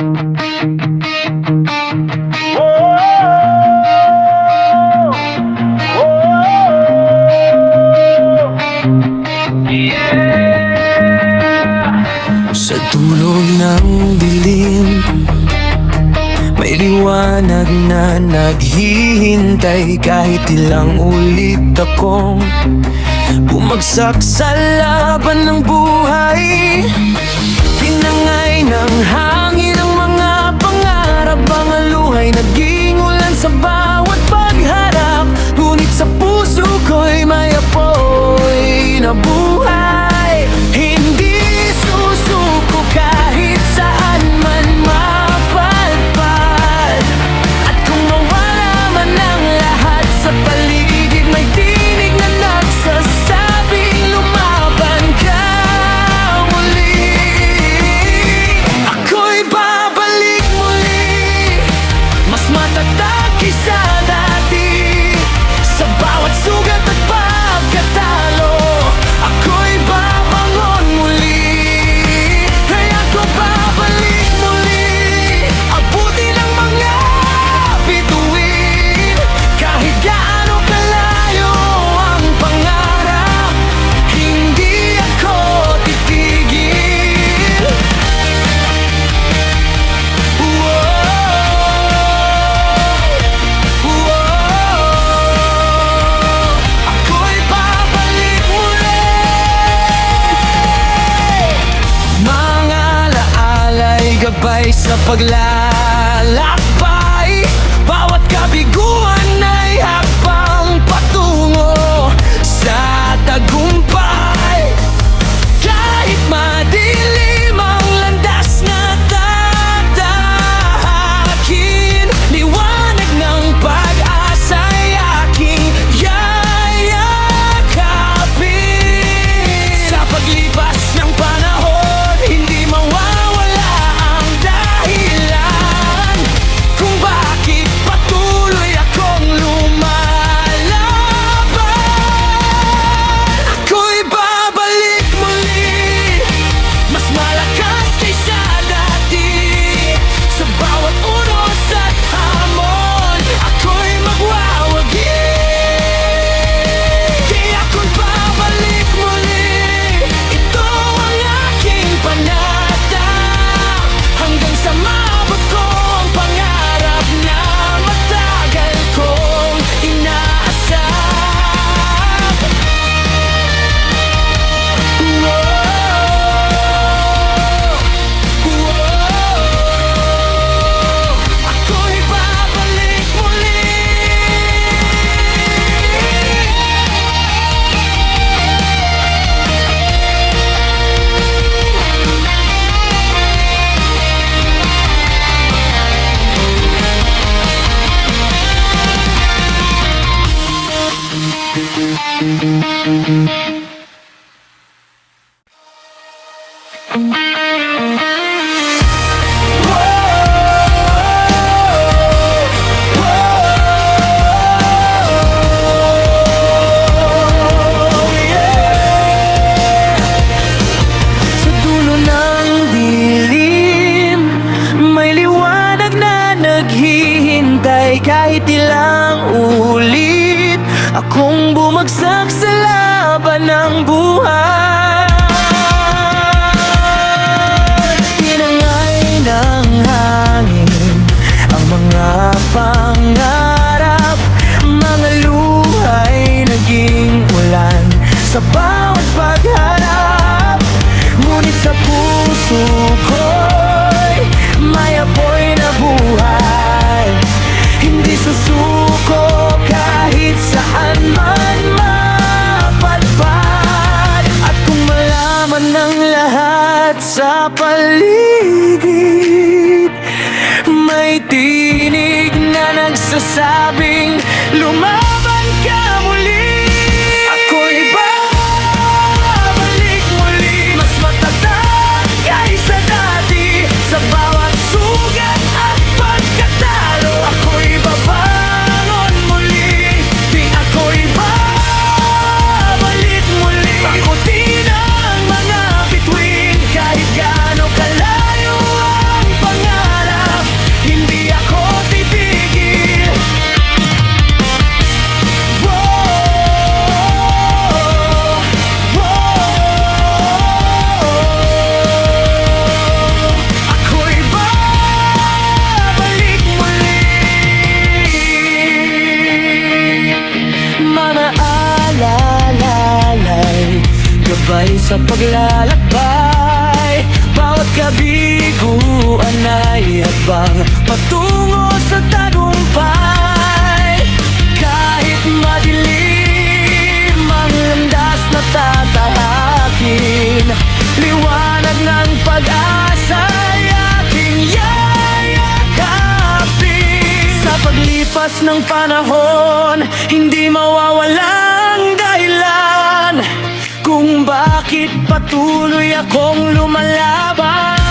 Sa dulo ng dilim, may liwanag na naghihintay. Kahit ilang ulit akong bumagsak sa laban ng buhay, pinangay ng hangin ang mga pangarap. Mga luhay naging ulan sa bawat pagharap. Ngunit sa puso ko'y may apoy na buhay. Hindi susuko kahit saan man mapalpad. At kung mawala man ang lahat sa paligid, may tinig na nagsasabing lumaban ka muli. Ako'y babalik muli, mas matatag kaysa dati. Sa bawat sugat at pagkatalo, ako'y babangon muli. Kaya ko babalik muli, abutin ang mga bituin. Kahit gaano kalayo ang pangarap, hindi ako titigil. Ako'y babalik muli. Mga alaala'y gabay sa paglalakbay. Bawat kabiguan ay hakbang patungo sa tagumpay. Kahit madilim ang landas na tatahakin, liwanag ng pag-asa'y aking yayakapin. Sa paglipas ng panahon, hindi mawawala ang dahilan kung bakit patuloy akong lumalaban. Ako'y babalik muli, mas malakas kaysa dati. Sa bawat unos at hamon, ako'y magwawagi. Kaya ako'y babalik muli, ito ang aking panata. Hanggang sa maabot ko ang pangarap na matagal kong inaasam. Ako'y babalik muli. Sa dulo ng dilim, may liwanag na naghihintay. Kahit ilang ulit akong bumagsak sa laban ng buhay, pinangay ng hangin ang mga pangarap. Mga luhay naging ulan sa bawat pagharap. Ngunit sa puso ko'y may apoy na buhay. Hindi susuko kahit saan man mapalpad. At kung malaman ng lahat sa paligid, may tinig na nagsasabing lumaban ka muli. Ako'y babalik may hakbang patungo sa tagumpay. Kahit madilim ang landas na tatahakin, liwanag ng pag-asa'y aking yayakapin. Sa paglipas ng panahon, hindi mawawalang dahilan kung bakit patuloy akong lumalaban.